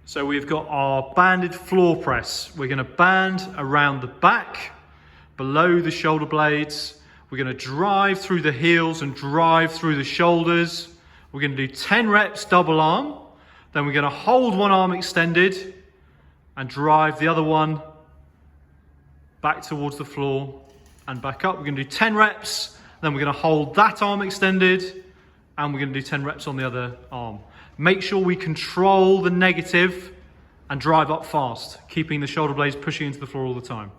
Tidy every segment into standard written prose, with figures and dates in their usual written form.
So we've got our banded floor press. We're going to band around the back, below the shoulder blades. We're going to drive through the heels and drive through the shoulders. We're going to do 10 reps double arm. Then we're going to hold one arm extended and drive the other one back towards the floor and back up. We're going to do 10 reps. Then we're going to hold that arm extended and we're going to do 10 reps on the other arm. Make sure we control the negative and drive up fast, keeping the shoulder blades pushing into the floor all the time.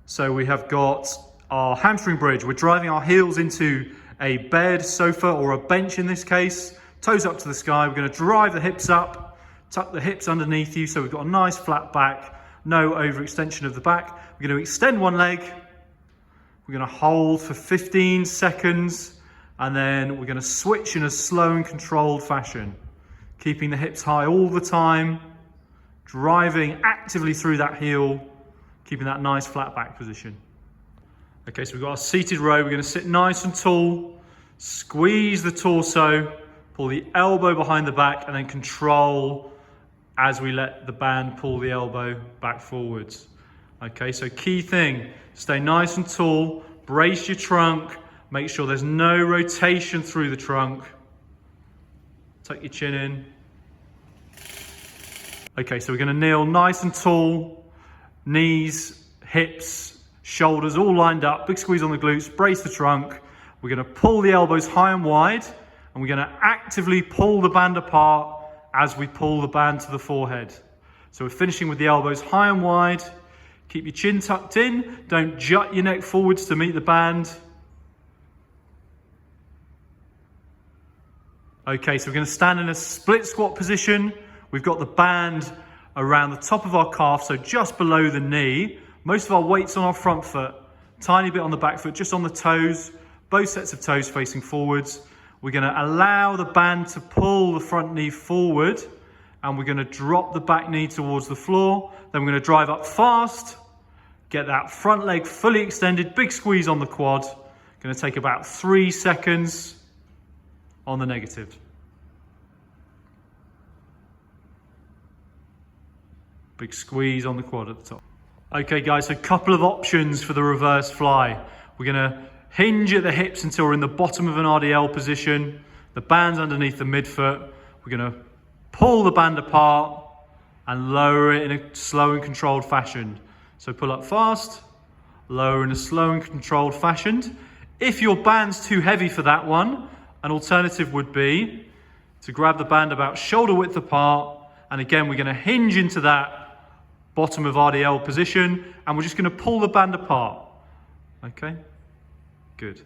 So we have got our hamstring bridge. We're driving our heels into a bed, sofa, or a bench in this case. Toes up to the sky. We're going to drive the hips up, tuck the hips underneath you so we've got a nice flat back, no overextension of the back. We're going to extend one leg. We're going to hold for 15 seconds. And then we're going to switch in a slow and controlled fashion, keeping the hips high all the time, driving actively through that heel, keeping that nice flat back position. Okay, so we've got our seated row. We're going to sit nice and tall, squeeze the torso, pull the elbow behind the back, and then control as we let the band pull the elbow back forwards. Okay, so key thing, stay nice and tall, brace your trunk. Make sure there's no rotation through the trunk. Tuck your chin in. Okay, so we're going to kneel nice and tall. Knees, hips, shoulders all lined up. Big squeeze on the glutes. Brace the trunk. We're going to pull the elbows high and wide. And we're going to actively pull the band apart as we pull the band to the forehead. So we're finishing with the elbows high and wide. Keep your chin tucked in. Don't jut your neck forwards to meet the band. Okay, so we're going to stand in a split squat position. We've got the band around the top of our calf, so just below the knee. Most of our weight's on our front foot, tiny bit on the back foot, just on the toes, both sets of toes facing forwards. We're going to allow the band to pull the front knee forward, and we're going to drop the back knee towards the floor. Then we're going to drive up fast, get that front leg fully extended, big squeeze on the quad. Going to take about 3 seconds. On the negative. Big squeeze on the quad at the top. Okay guys, so a couple of options for the reverse fly. We're going to hinge at the hips until we're in the bottom of an RDL position. The band's underneath the midfoot. We're going to pull the band apart and lower it in a slow and controlled fashion. So pull up fast, lower in a slow and controlled fashion. If your band's too heavy for that one, an alternative would be to grab the band about shoulder width apart, and again we're going to hinge into that bottom of RDL position, and we're just going to pull the band apart. Okay, good.